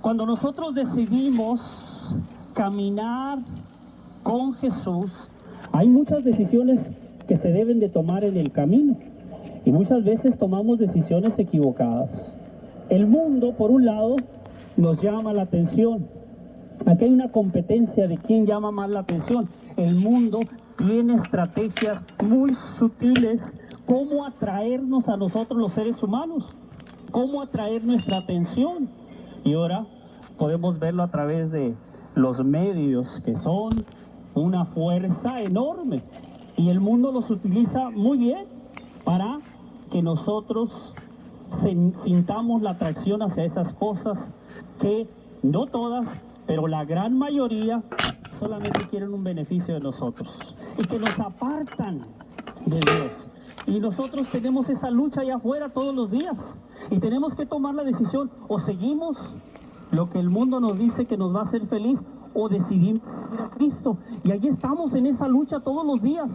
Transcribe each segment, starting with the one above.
Cuando nosotros decidimos caminar con Jesús, hay muchas decisiones que se deben de tomar en el camino y muchas veces tomamos decisiones equivocadas. El mundo, por un lado, nos llama la atención. Aquí hay una competencia de quién llama más la atención. El mundo tiene estrategias muy sutiles cómo atraernos a nosotros los seres humanos, cómo atraer nuestra atención. Y ahora podemos verlo a través de los medios, que son una fuerza enorme. Y el mundo los utiliza muy bien para que nosotros sintamos la atracción hacia esas cosas que no todas, pero la gran mayoría solamente quieren un beneficio de nosotros y que nos apartan de Dios. Y nosotros tenemos esa lucha allá afuera todos los días y tenemos que tomar la decisión: o seguimos lo que el mundo nos dice que nos va a hacer feliz, o decidimos ir a Cristo. Y allí estamos en esa lucha todos los días,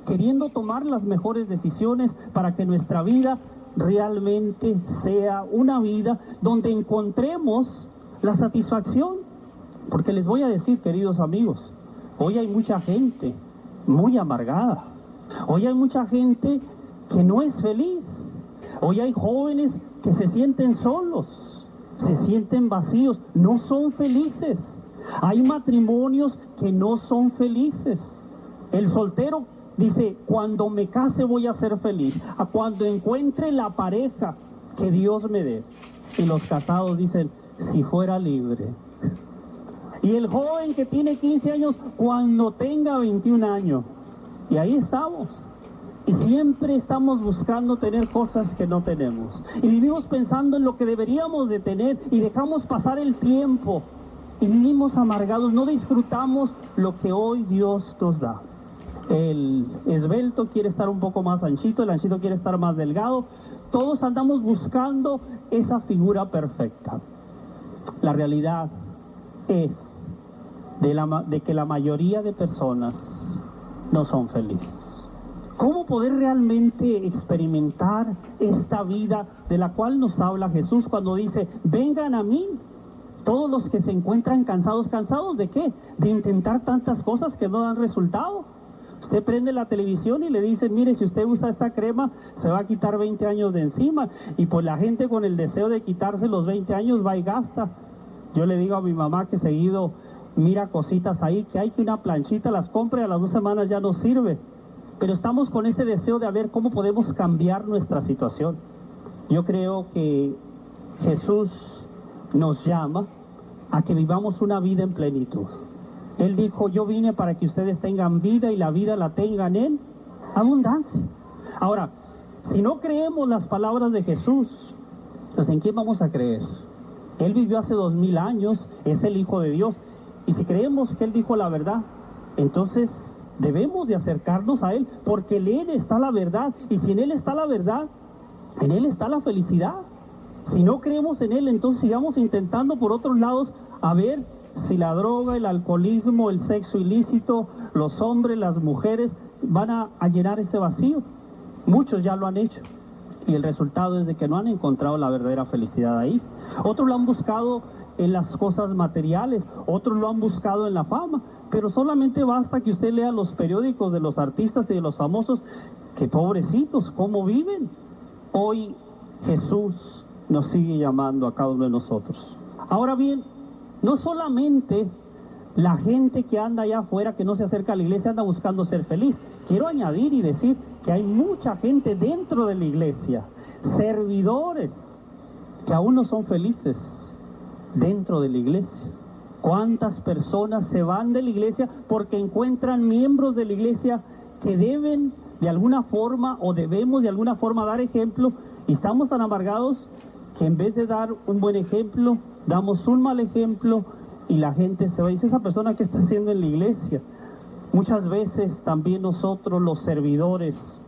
queriendo tomar las mejores decisiones para que nuestra vida realmente sea una vida donde encontremos la satisfacción. Porque les voy a decir, queridos amigos, hoy hay mucha gente muy amargada, hoy hay mucha gente que no es feliz, hoy hay jóvenes que se sienten solos, se sienten vacíos, no son felices, hay matrimonios que no son felices. El soltero dice: cuando me case voy a ser feliz, a cuando encuentre la pareja que Dios me dé. Y los casados dicen: si fuera libre. Y el joven que tiene 15 años, cuando tenga 21 años. Y ahí estamos. Y siempre estamos buscando tener cosas que no tenemos. Y vivimos pensando en lo que deberíamos de tener y dejamos pasar el tiempo. Y vivimos amargados, no disfrutamos lo que hoy Dios nos da. El esbelto quiere estar un poco más anchito, el anchito quiere estar más delgado. Todos andamos buscando esa figura perfecta. La realidad es de que la mayoría de personas no son felices. ¿Cómo poder realmente experimentar esta vida de la cual nos habla Jesús cuando dice: vengan a mí todos los que se encuentran cansados? ¿Cansados de qué? De intentar tantas cosas que no dan resultado. Usted prende la televisión y le dicen: mire, si usted usa esta crema se va a quitar 20 años de encima. Y pues la gente, con el deseo de quitarse los 20 años, va y gasta. Yo le digo a mi mamá que seguido mira cositas ahí, que hay que una planchita las compre, a las 2 semanas ya no sirve. Pero estamos con ese deseo de ver cómo podemos cambiar nuestra situación. Yo creo que Jesús nos llama a que vivamos una vida en plenitud. Él dijo: yo vine para que ustedes tengan vida y la vida la tengan en abundancia. Ahora, si no creemos las palabras de Jesús, pues ¿en quién vamos a creer? Él vivió hace 2000 años, es el Hijo de Dios. Y si creemos que Él dijo la verdad, entonces debemos de acercarnos a Él, porque en Él está la verdad. Y si en Él está la verdad, en Él está la felicidad. Si no creemos en Él, entonces sigamos intentando por otros lados a ver si la droga, el alcoholismo, el sexo ilícito, los hombres, las mujeres van a llenar ese vacío. Muchos ya lo han hecho y el resultado es de que no han encontrado la verdadera felicidad ahí. Otros lo han buscado en las cosas materiales, otros lo han buscado en la fama, pero solamente basta que usted lea los periódicos de los artistas y de los famosos, que pobrecitos, ¿cómo viven? Hoy Jesús nos sigue llamando a cada uno de nosotros. Ahora bien, no solamente la gente que anda allá afuera, que no se acerca a la iglesia, anda buscando ser feliz. Quiero añadir y decir que hay mucha gente dentro de la iglesia, servidores, que aún no son felices dentro de la iglesia. ¿Cuántas personas se van de la iglesia porque encuentran miembros de la iglesia que deben de alguna forma, o debemos de alguna forma dar ejemplo, y estamos tan amargados que en vez de dar un buen ejemplo, damos un mal ejemplo y la gente se va y dice: esa persona, ¿qué está haciendo en la iglesia? Muchas veces también nosotros, los servidores,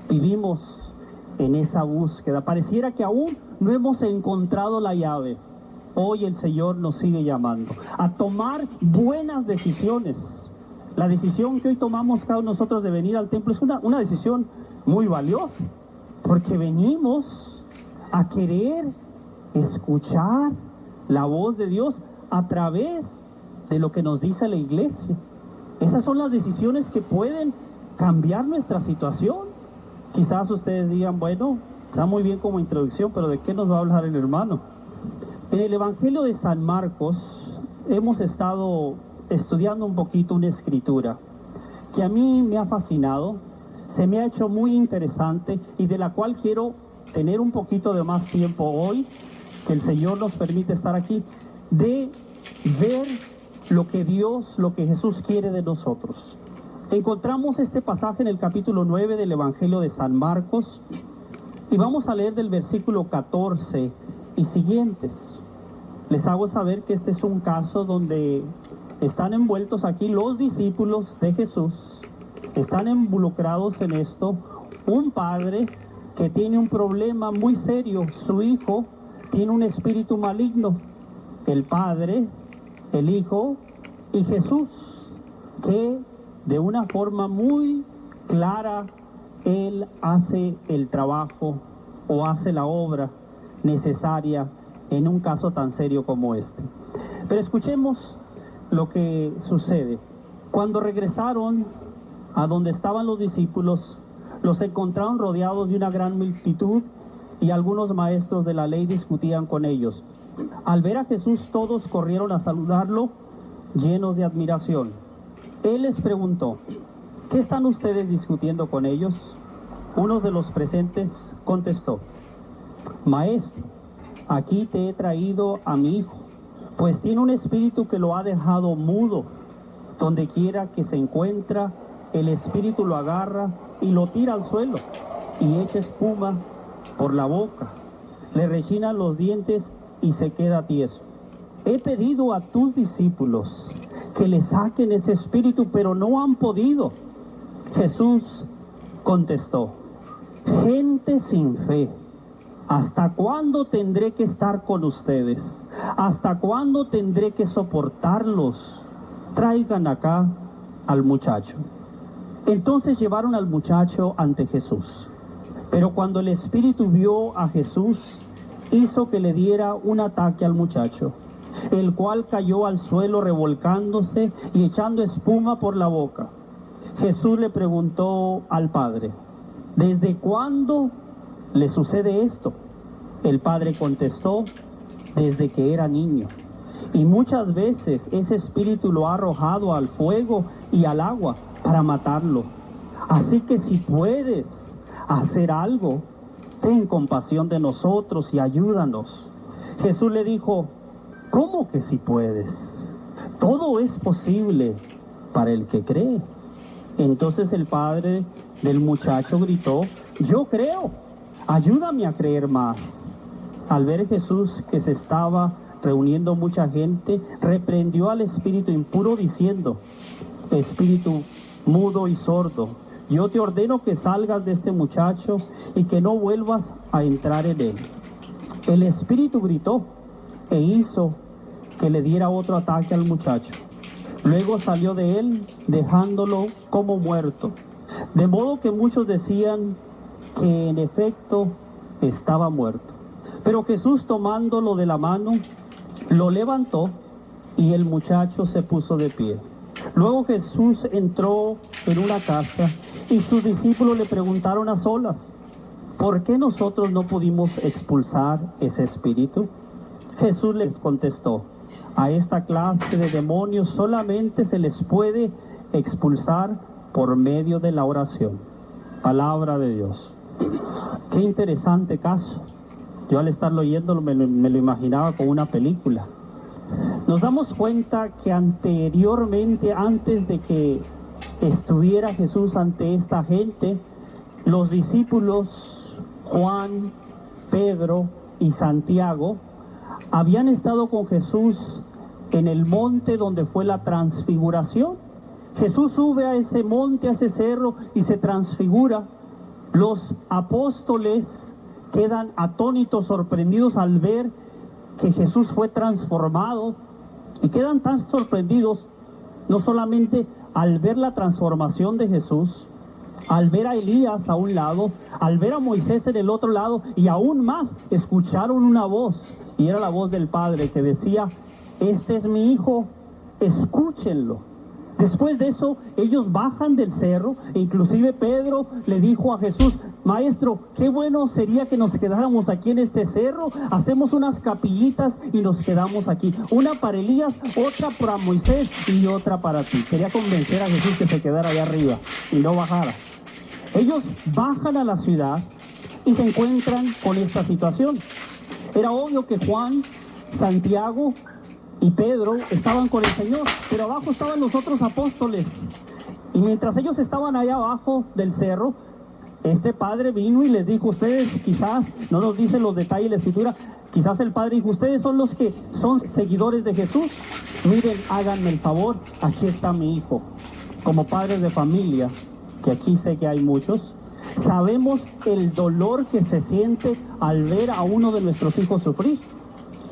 vivimos en esa búsqueda. Pareciera que aún no hemos encontrado la llave. Hoy el Señor nos sigue llamando a tomar buenas decisiones. La decisión que hoy tomamos cada uno de nosotros de venir al templo es una decisión muy valiosa, porque venimos a querer escuchar la voz de Dios a través de lo que nos dice la iglesia. Esas son las decisiones que pueden cambiar nuestra situación. Quizás ustedes digan, bueno, está muy bien como introducción, pero ¿de qué nos va a hablar el hermano? En el Evangelio de San Marcos hemos estado estudiando un poquito una escritura que a mí me ha fascinado, se me ha hecho muy interesante y de la cual quiero tener un poquito de más tiempo hoy, que el Señor nos permite estar aquí, de ver lo que Dios, lo que Jesús quiere de nosotros. Encontramos este pasaje en el capítulo 9 del Evangelio de San Marcos y vamos a leer del versículo 14 y siguientes. Les hago saber que este es un caso donde están envueltos aquí los discípulos de Jesús, están involucrados en esto, un padre que tiene un problema muy serio, su hijo tiene un espíritu maligno, el padre, el hijo y Jesús, que de una forma muy clara él hace el trabajo o hace la obra necesaria en un caso tan serio como este. Pero escuchemos lo que sucede. Cuando regresaron a donde estaban los discípulos, los encontraron rodeados de una gran multitud y algunos maestros de la ley discutían con ellos. Al ver a Jesús, todos corrieron a saludarlo, llenos de admiración. Él les preguntó, ¿qué están ustedes discutiendo con ellos? Uno de los presentes contestó, Maestro, aquí te he traído a mi hijo, pues tiene un espíritu que lo ha dejado mudo. Donde quiera que se encuentra, el espíritu lo agarra y lo tira al suelo y echa espuma por la boca, le rechinan los dientes y se queda tieso. He pedido a tus discípulos que le saquen ese espíritu, pero no han podido. Jesús contestó, gente sin fe, ¿hasta cuándo tendré que estar con ustedes? ¿Hasta cuándo tendré que soportarlos? Traigan acá al muchacho. Entonces llevaron al muchacho ante Jesús. Pero cuando el espíritu vio a Jesús, hizo que le diera un ataque al muchacho, el cual cayó al suelo revolcándose y echando espuma por la boca. Jesús le preguntó al padre, ¿desde cuándo le sucede esto? El padre contestó, desde que era niño. Y muchas veces ese espíritu lo ha arrojado al fuego y al agua para matarlo. Así que si puedes hacer algo, ten compasión de nosotros y ayúdanos. Jesús le dijo, ¿cómo que si puedes? Todo es posible para el que cree. Entonces el padre del muchacho gritó, yo creo, ayúdame a creer más. Al ver Jesús que se estaba reuniendo mucha gente, reprendió al espíritu impuro diciendo, espíritu mudo y sordo, yo te ordeno que salgas de este muchacho y que no vuelvas a entrar en él. El espíritu gritó e hizo que le diera otro ataque al muchacho. Luego salió de él, dejándolo como muerto. De modo que muchos decían que en efecto estaba muerto. Pero Jesús, tomándolo de la mano, lo levantó y el muchacho se puso de pie. Luego Jesús entró en una casa y sus discípulos le preguntaron a solas, ¿por qué nosotros no pudimos expulsar ese espíritu? Jesús les contestó, a esta clase de demonios solamente se les puede expulsar por medio de la oración. Palabra de Dios. Qué interesante caso. Yo al estarlo oyendo me lo imaginaba como una película. Nos damos cuenta que anteriormente, antes de que estuviera Jesús ante esta gente, los discípulos Juan, Pedro y Santiago habían estado con Jesús en el monte donde fue la transfiguración. Jesús sube a ese monte, a ese cerro y se transfigura. Los apóstoles quedan atónitos, sorprendidos al ver que Jesús fue transformado y quedan tan sorprendidos no solamente al ver la transformación de Jesús, al ver a Elías a un lado, al ver a Moisés en el otro lado, y aún más, escucharon una voz, y era la voz del Padre que decía: este es mi hijo, escúchenlo. Después de eso, ellos bajan del cerro, e inclusive Pedro le dijo a Jesús: Maestro, qué bueno sería que nos quedáramos aquí en este cerro, hacemos unas capillitas y nos quedamos aquí. Una para Elías, otra para Moisés y otra para ti. Quería convencer a Jesús que se quedara allá arriba y no bajara. Ellos bajan a la ciudad y se encuentran con esta situación. Era obvio que Juan, Santiago y Pedro estaban con el Señor, pero abajo estaban los otros apóstoles. Y mientras ellos estaban allá abajo del cerro, este padre vino y les dijo: ustedes, quizás, no nos dicen los detalles de la escritura, quizás el padre dijo: ustedes son los que son seguidores de Jesús, miren, háganme el favor, aquí está mi hijo. Como padres de familia, que aquí sé que hay muchos, sabemos el dolor que se siente al ver a uno de nuestros hijos sufrir.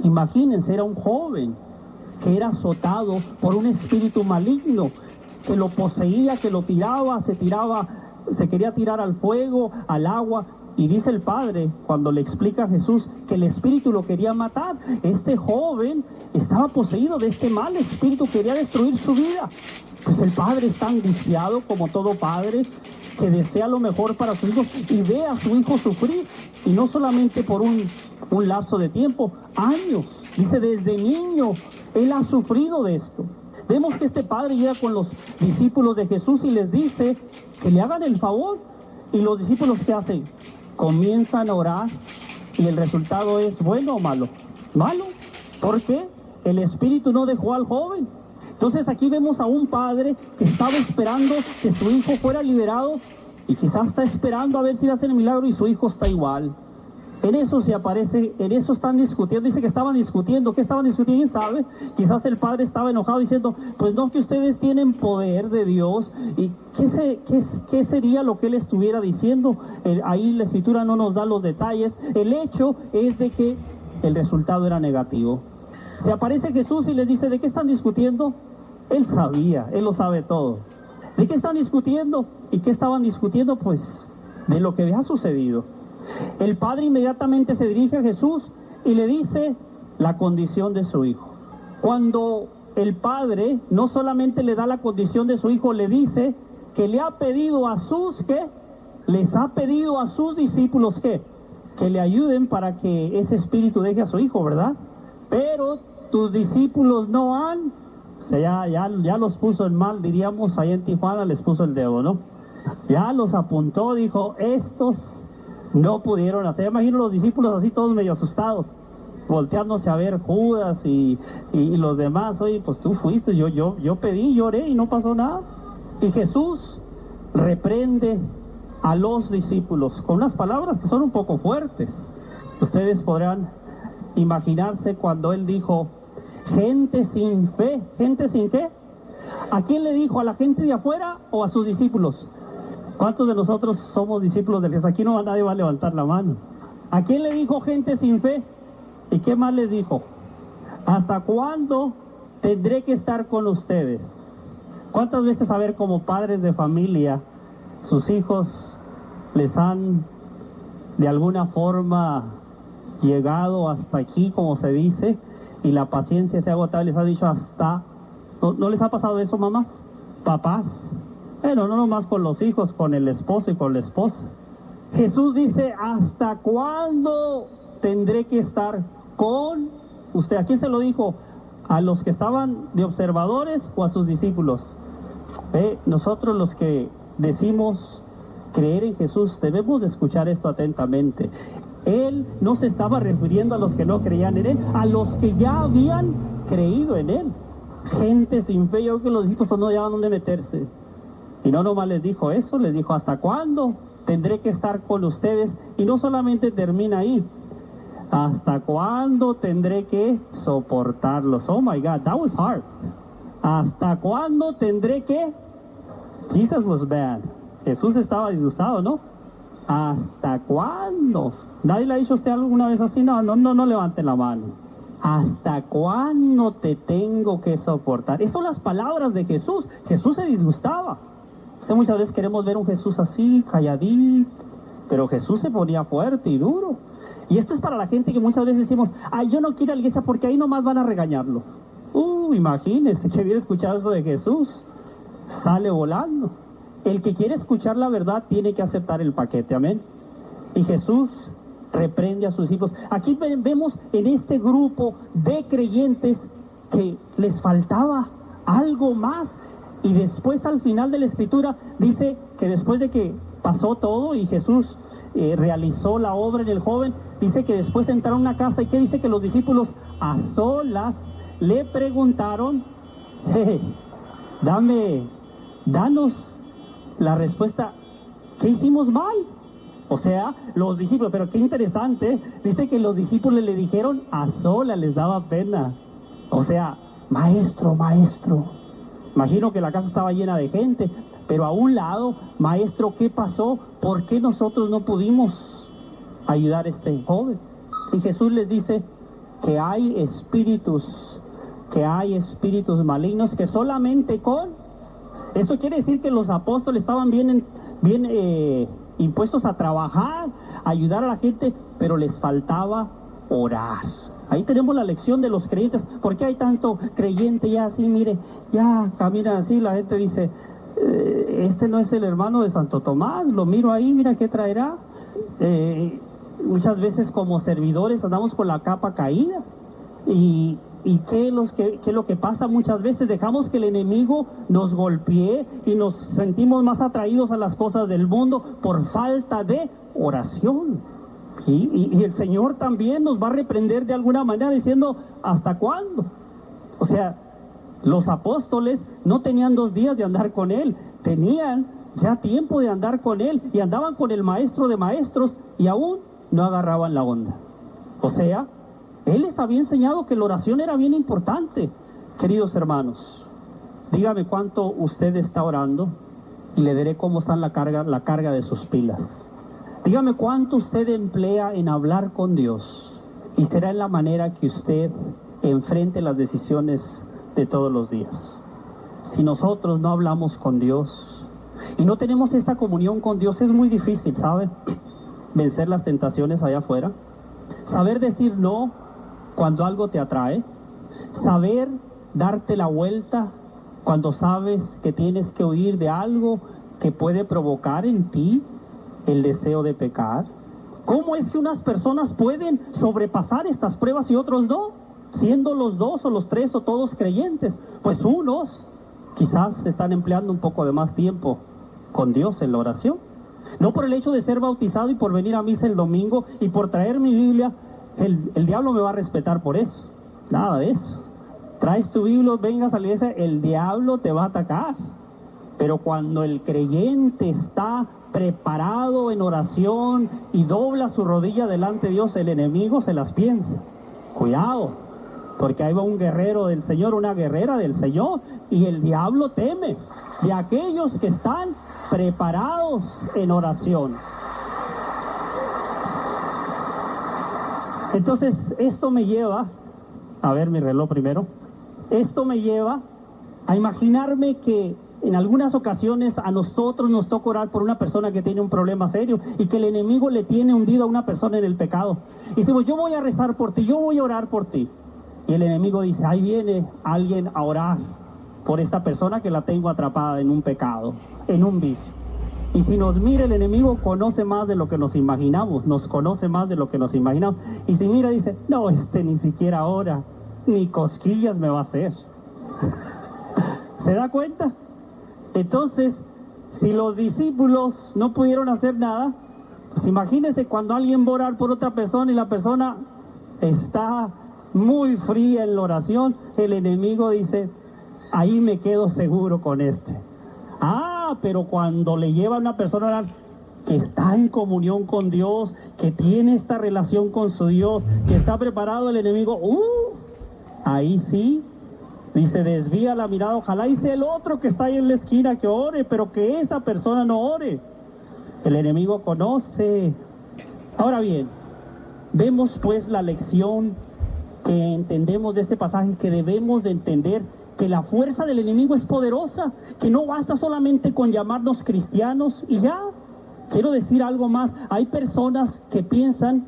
Imagínense, era un joven que era azotado por un espíritu maligno, que lo poseía, que lo tiraba, se quería tirar al fuego, al agua. Y dice el padre, cuando le explica a Jesús que el espíritu lo quería matar, este joven estaba poseído de este mal espíritu, quería destruir su vida. Pues el padre está angustiado, como todo padre, que desea lo mejor para su hijo, y ve a su hijo sufrir, y no solamente por un lapso de tiempo, años. Dice, desde niño él ha sufrido de esto. Vemos que este padre llega con los discípulos de Jesús y les dice que le hagan el favor. Y los discípulos, ¿qué hacen? Comienzan a orar, y el resultado es bueno o malo. Malo. ¿Por qué? El espíritu no dejó al joven. Entonces aquí vemos a un padre que estaba esperando que su hijo fuera liberado, y quizás está esperando a ver si le hacen el milagro, y su hijo está igual. En eso se aparece, en eso están discutiendo. Dice que estaban discutiendo. ¿Qué estaban discutiendo? ¿Quién sabe? Quizás el padre estaba enojado diciendo: pues no, que ustedes tienen poder de Dios. ¿Y qué sería lo que él estuviera diciendo? Ahí la escritura no nos da los detalles. El hecho es de que el resultado era negativo. Se aparece Jesús y les dice: ¿de qué están discutiendo? Él sabía, él lo sabe todo. ¿De qué están discutiendo? ¿Y qué estaban discutiendo? Pues de lo que había sucedido. El padre inmediatamente se dirige a Jesús y le dice la condición de su hijo. Cuando el padre no solamente le da la condición de su hijo, le dice que le ha pedido a sus, ¿qué? Les ha pedido a sus discípulos, ¿qué? Que le ayuden para que ese espíritu deje a su hijo, ¿verdad? Pero tus discípulos no han, o sea, ya los puso en mal, diríamos, ahí en Tijuana les puso el dedo, ¿no? Ya los apuntó, dijo: estos no pudieron hacer. Imagino los discípulos así todos medio asustados, volteándose a ver Judas y los demás. Oye, pues tú fuiste, yo pedí, lloré y no pasó nada. Y Jesús reprende a los discípulos con unas palabras que son un poco fuertes. Ustedes podrán imaginarse cuando él dijo: gente sin fe. ¿Gente sin qué? ¿A quién le dijo? ¿A la gente de afuera o a sus discípulos? ¿Cuántos de nosotros somos discípulos de Jesús? Aquí no nadie va a levantar la mano. ¿A quién le dijo gente sin fe? ¿Y qué más les dijo? ¿Hasta cuándo tendré que estar con ustedes? ¿Cuántas veces, a ver, como padres de familia, sus hijos les han de alguna forma llegado hasta aquí, como se dice, y la paciencia se ha agotado, les ha dicho hasta... ¿No les ha pasado eso, mamás? ¿Papás? Bueno, no nomás con los hijos, con el esposo y con la esposa. Jesús dice: ¿hasta cuándo tendré que estar con usted? ¿A quién se lo dijo? ¿A los que estaban de observadores o a sus discípulos? Nosotros, los que decimos creer en Jesús, debemos de escuchar esto atentamente. Él no se estaba refiriendo a los que no creían en él, a los que ya habían creído en él. Gente sin fe. Yo creo que los discípulos no hallaban dónde meterse. Y no nomás les dijo eso, les dijo: ¿hasta cuándo tendré que estar con ustedes? Y no solamente termina ahí: ¿hasta cuándo tendré que soportarlos? Oh my God, that was hard. ¿Hasta cuándo tendré que? Jesus was bad. Jesús estaba disgustado, ¿no? ¿Hasta cuándo? ¿Nadie le ha dicho a usted alguna vez así? No levante la mano. ¿Hasta cuándo te tengo que soportar? Esas son las palabras de Jesús. Jesús se disgustaba. Muchas veces queremos ver un Jesús así, calladito, pero Jesús se ponía fuerte y duro. Y esto es para la gente que muchas veces decimos, ay, yo no quiero ir a la iglesia porque ahí nomás van a regañarlo. Imagínense que viene a escuchar eso de Jesús, sale volando. El que quiere escuchar la verdad tiene que aceptar el paquete, amén. Y Jesús reprende a sus discípulos. Aquí vemos en este grupo de creyentes que les faltaba algo más. Y después al final de la escritura dice que después de que pasó todo y Jesús realizó la obra en el joven, dice que después entraron a una casa y que dice que los discípulos a solas le preguntaron, danos la respuesta, ¿qué hicimos mal? O sea, los discípulos, pero qué interesante, dice que los discípulos le dijeron a solas, les daba pena. O sea, maestro, imagino que la casa estaba llena de gente, pero a un lado, maestro, ¿qué pasó? ¿Por qué nosotros no pudimos ayudar a este joven? Y Jesús les dice que hay espíritus malignos que solamente esto quiere decir que los apóstoles estaban bien impuestos a trabajar, a ayudar a la gente, pero les faltaba orar. Ahí tenemos la lección de los creyentes. ¿Por qué hay tanto creyente ya así, mire, ya caminan así? La gente dice, este no es el hermano de Santo Tomás, lo miro ahí, mira qué traerá. Muchas veces como servidores andamos con la capa caída. ¿Y qué es lo que pasa muchas veces? Dejamos que el enemigo nos golpee y nos sentimos más atraídos a las cosas del mundo por falta de oración. Y el Señor también nos va a reprender de alguna manera diciendo, ¿hasta cuándo? O sea, los apóstoles no tenían 2 días de andar con Él, tenían ya tiempo de andar con Él y andaban con el maestro de maestros y aún no agarraban la onda. O sea, Él les había enseñado que la oración era bien importante. Queridos hermanos, dígame cuánto usted está orando y le diré cómo está la carga de sus pilas. Dígame cuánto usted emplea en hablar con Dios y será en la manera que usted enfrente las decisiones de todos los días. Si nosotros no hablamos con Dios y no tenemos esta comunión con Dios, es muy difícil, ¿sabe? Vencer las tentaciones allá afuera, saber decir no cuando algo te atrae, saber darte la vuelta cuando sabes que tienes que huir de algo que puede provocar en ti el deseo de pecar. ¿Cómo es que unas personas pueden sobrepasar estas pruebas y otros no? Siendo los 2 o los 3 o todos creyentes. Pues unos quizás están empleando un poco de más tiempo con Dios en la oración. No por el hecho de ser bautizado y por venir a misa el domingo y por traer mi Biblia, el diablo me va a respetar por eso. Nada de eso. Traes tu Biblia, vengas a la iglesia, el diablo te va a atacar. Pero cuando el creyente está preparado en oración y dobla su rodilla delante de Dios, el enemigo se las piensa. Cuidado, porque ahí va un guerrero del Señor, una guerrera del Señor, y el diablo teme de aquellos que están preparados en oración. Entonces, esto me lleva, a ver mi reloj primero, esto me lleva a imaginarme que en algunas ocasiones a nosotros nos toca orar por una persona que tiene un problema serio y que el enemigo le tiene hundido a una persona en el pecado. Y decimos, yo voy a rezar por ti, yo voy a orar por ti. Y el enemigo dice, ahí viene alguien a orar por esta persona que la tengo atrapada en un pecado, en un vicio. Y si nos mira el enemigo, conoce más de lo que nos imaginamos, nos conoce más de lo que nos imaginamos. Y si mira, dice, no, ni siquiera ora, ni cosquillas me va a hacer. ¿Se da cuenta? Entonces, si los discípulos no pudieron hacer nada, pues imagínense cuando alguien va a orar por otra persona y la persona está muy fría en la oración, el enemigo dice, ahí me quedo seguro con este. Pero cuando le lleva a una persona a orar que está en comunión con Dios, que tiene esta relación con su Dios, que está preparado, el enemigo, ahí sí, dice, desvía la mirada, ojalá hice el otro que está ahí en la esquina que ore, pero que esa persona no ore. El enemigo conoce. Ahora bien, vemos pues la lección que entendemos de este pasaje, que debemos de entender que la fuerza del enemigo es poderosa, que no basta solamente con llamarnos cristianos y ya. Quiero decir algo más. Hay personas que piensan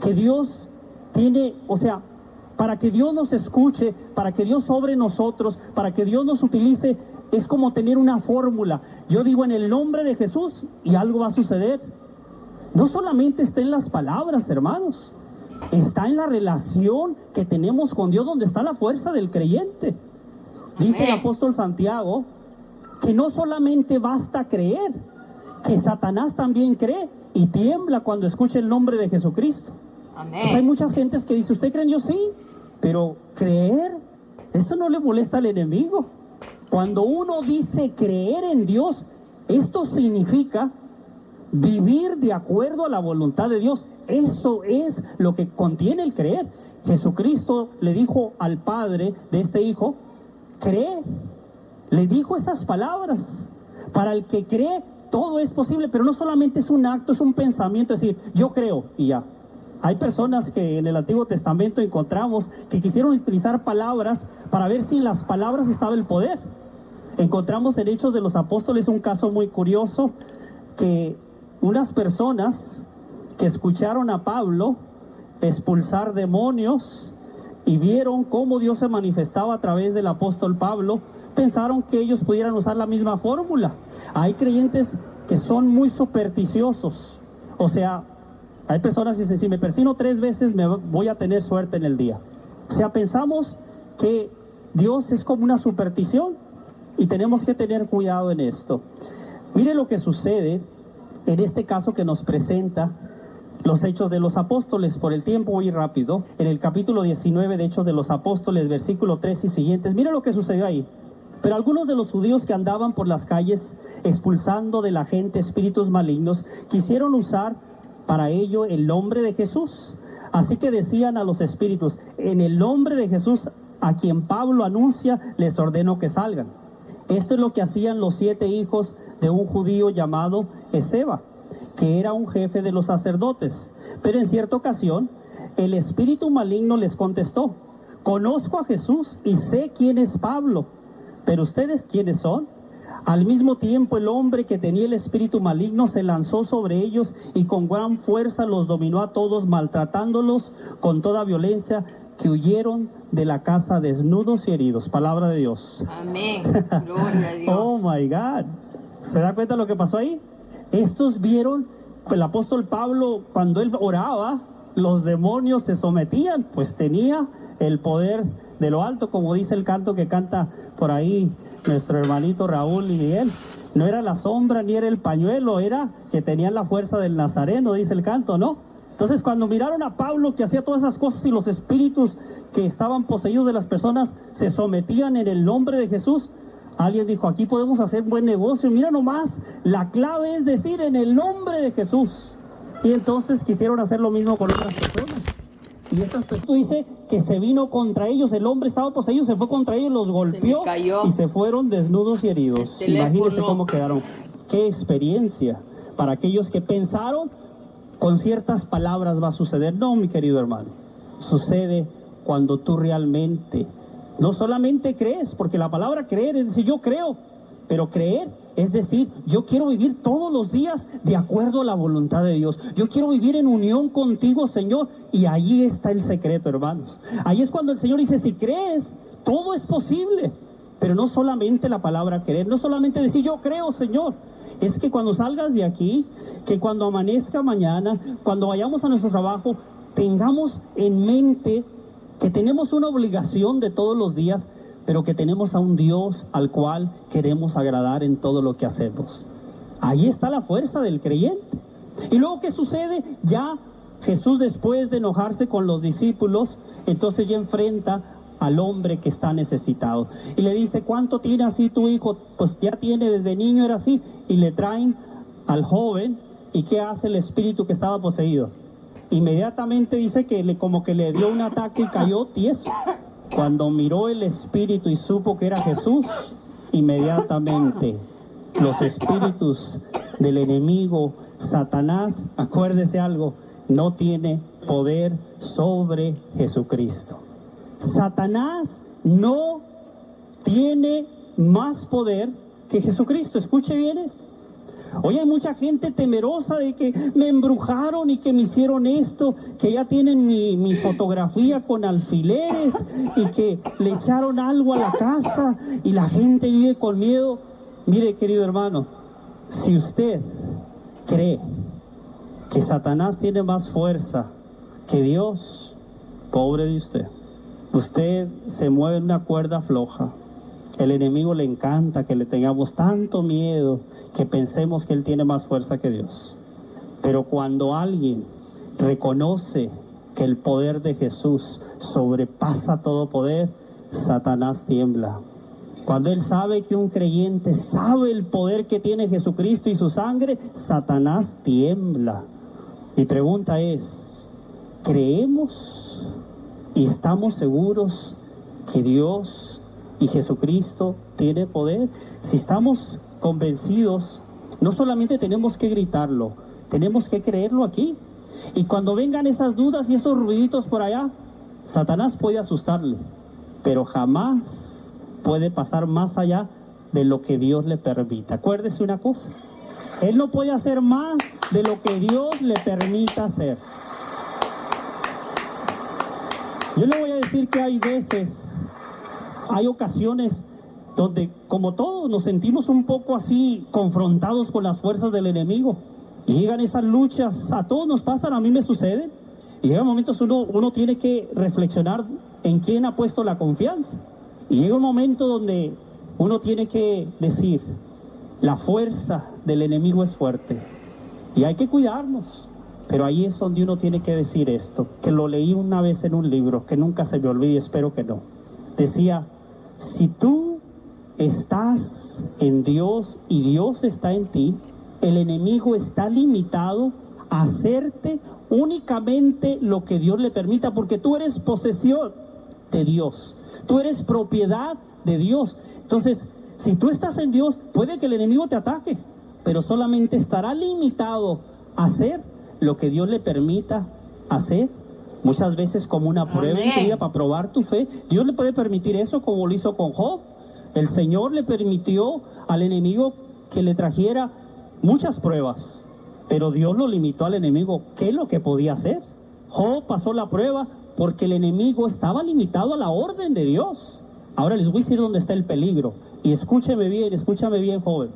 que Dios tiene, o sea, para que Dios nos escuche, para que Dios obre en nosotros, para que Dios nos utilice, es como tener una fórmula. Yo digo en el nombre de Jesús y algo va a suceder. No solamente está en las palabras, hermanos, está en la relación que tenemos con Dios, donde está la fuerza del creyente. Dice el apóstol Santiago que no solamente basta creer, que Satanás también cree y tiembla cuando escucha el nombre de Jesucristo. Pues hay muchas gentes que dicen, ¿usted cree en Dios? Sí, pero creer, eso no le molesta al enemigo. Cuando uno dice creer en Dios, esto significa vivir de acuerdo a la voluntad de Dios. Eso es lo que contiene el creer. Jesucristo le dijo al padre de este hijo, cree. Le dijo esas palabras. Para el que cree, todo es posible, pero no solamente es un acto, es un pensamiento, es decir, yo creo y ya. Hay personas que en el Antiguo Testamento encontramos que quisieron utilizar palabras para ver si en las palabras estaba el poder. Encontramos en Hechos de los Apóstoles un caso muy curioso, que unas personas que escucharon a Pablo expulsar demonios y vieron cómo Dios se manifestaba a través del apóstol Pablo, pensaron que ellos pudieran usar la misma fórmula. Hay creyentes que son muy supersticiosos, o sea, hay personas que dicen, si me persino 3 veces me voy a tener suerte en el día. O sea, pensamos que Dios es como una superstición y tenemos que tener cuidado en esto. Mire lo que sucede en este caso que nos presenta los Hechos de los Apóstoles. Por el tiempo voy rápido. En el capítulo 19 de Hechos de los Apóstoles, versículo 3 y siguientes, mire lo que sucedió ahí. Pero algunos de los judíos que andaban por las calles expulsando de la gente espíritus malignos quisieron usar para ello el nombre de Jesús. Así que decían a los espíritus, en el nombre de Jesús, a quien Pablo anuncia, les ordeno que salgan. Esto es lo que hacían los 7 hijos de un judío llamado Esceva, que era un jefe de los sacerdotes. Pero en cierta ocasión, el espíritu maligno les contestó, conozco a Jesús y sé quién es Pablo, pero ¿ustedes quiénes son? Al mismo tiempo el hombre que tenía el espíritu maligno se lanzó sobre ellos y con gran fuerza los dominó a todos, maltratándolos con toda violencia, que huyeron de la casa desnudos y heridos. Palabra de Dios. Amén. Gloria a Dios. Oh my God. ¿Se da cuenta lo que pasó ahí? Estos vieron, el apóstol Pablo, cuando él oraba, los demonios se sometían, pues tenía el poder de lo alto, como dice el canto que canta por ahí nuestro hermanito Raúl y él. No era la sombra ni era el pañuelo, era que tenían la fuerza del Nazareno, dice el canto, ¿no? Entonces cuando miraron a Pablo que hacía todas esas cosas y los espíritus que estaban poseídos de las personas se sometían en el nombre de Jesús, alguien dijo, aquí podemos hacer buen negocio. Mira nomás, la clave es decir en el nombre de Jesús. Y entonces quisieron hacer lo mismo con otras personas. Y estas personas dice que se vino contra ellos, el hombre estaba poseído, se fue contra ellos, los golpeó y se fueron desnudos y heridos. Imagínense cómo quedaron. Qué experiencia para aquellos que pensaron con ciertas palabras va a suceder. No, mi querido hermano, sucede cuando tú realmente no solamente crees, porque la palabra creer es decir, yo creo, pero creer es decir, yo quiero vivir todos los días de acuerdo a la voluntad de Dios. Yo quiero vivir en unión contigo, Señor, y ahí está el secreto, hermanos. Ahí es cuando el Señor dice, si crees, todo es posible. Pero no solamente la palabra creer, no solamente decir, yo creo, Señor. Es que cuando salgas de aquí, que cuando amanezca mañana, cuando vayamos a nuestro trabajo, tengamos en mente que tenemos una obligación de todos los días, pero que tenemos a un Dios al cual queremos agradar en todo lo que hacemos. Ahí está la fuerza del creyente. Y luego, ¿qué sucede? Ya Jesús, después de enojarse con los discípulos, entonces ya enfrenta al hombre que está necesitado. Y le dice, ¿cuánto tiene así tu hijo? Pues ya tiene, desde niño era así. Y le traen al joven, ¿y qué hace el espíritu que estaba poseído? Inmediatamente dice que como que le dio un ataque y cayó tieso. Cuando miró el espíritu y supo que era Jesús, inmediatamente los espíritus del enemigo, Satanás, acuérdese algo, no tiene poder sobre Jesucristo. Satanás no tiene más poder que Jesucristo. Escuche bien esto. Hoy hay mucha gente temerosa de que me embrujaron y que me hicieron esto, que ya tienen mi fotografía con alfileres y que le echaron algo a la casa y la gente vive con miedo. Mire, querido hermano, si usted cree que Satanás tiene más fuerza que Dios, pobre de usted. Usted se mueve en una cuerda floja. El enemigo le encanta que le tengamos tanto miedo, que pensemos que él tiene más fuerza que Dios. Pero cuando alguien reconoce que el poder de Jesús sobrepasa todo poder, Satanás tiembla. Cuando él sabe que un creyente sabe el poder que tiene Jesucristo y su sangre, Satanás tiembla. Mi pregunta es, ¿creemos y estamos seguros que Dios y Jesucristo tiene poder? Si estamos convencidos, no solamente tenemos que gritarlo, tenemos que creerlo aquí. Y cuando vengan esas dudas y esos ruiditos por allá, Satanás puede asustarle, pero jamás puede pasar más allá de lo que Dios le permita. Acuérdese una cosa, él no puede hacer más de lo que Dios le permita hacer. Yo le voy a decir que hay veces, hay ocasiones donde, como todos, nos sentimos un poco así confrontados con las fuerzas del enemigo. Y llegan esas luchas, a todos nos pasan, a mí me sucede. Y llegan momentos uno tiene que reflexionar en quién ha puesto la confianza. Y llega un momento donde uno tiene que decir, la fuerza del enemigo es fuerte y hay que cuidarnos. Pero ahí es donde uno tiene que decir esto, que lo leí una vez en un libro, que nunca se me olvide, espero que no. Decía, si tú estás en Dios y Dios está en ti, el enemigo está limitado a hacerte únicamente lo que Dios le permita, porque tú eres posesión de Dios, tú eres propiedad de Dios. Entonces, si tú estás en Dios, puede que el enemigo te ataque, pero solamente estará limitado a hacer lo que Dios le permita hacer. Muchas veces como una prueba en tu vida para probar tu fe. Dios le puede permitir eso, como lo hizo con Job. El Señor le permitió al enemigo que le trajera muchas pruebas, pero Dios lo limitó al enemigo. ¿Qué es lo que podía hacer? Job pasó la prueba porque el enemigo estaba limitado a la orden de Dios. Ahora les voy a decir dónde está el peligro. Y escúchame bien, joven,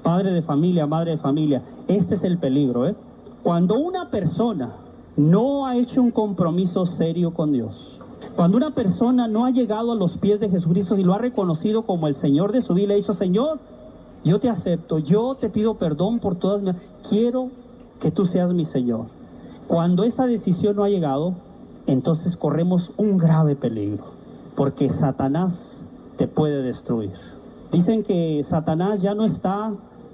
padre de familia, madre de familia. Este es el peligro, Cuando una persona no ha hecho un compromiso serio con Dios, cuando una persona no ha llegado a los pies de Jesucristo y lo ha reconocido como el Señor de su vida, le ha dicho, Señor, yo te acepto, yo te pido perdón por todas mis... quiero que tú seas mi Señor. Cuando esa decisión no ha llegado, entonces corremos un grave peligro, porque Satanás te puede destruir. Dicen que Satanás ya no está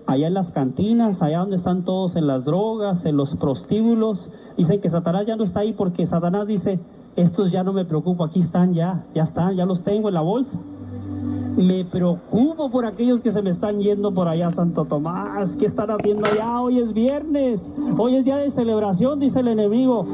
allá en las cantinas, allá donde están todos en las drogas, en los prostíbulos. Dicen que Satanás ya no está ahí porque Satanás dice, estos ya no me preocupo, aquí están ya los tengo en la bolsa. Me preocupo por aquellos que se me están yendo por allá a Santo Tomás. ¿Qué están haciendo allá? Hoy es viernes, hoy es día de celebración, dice el enemigo.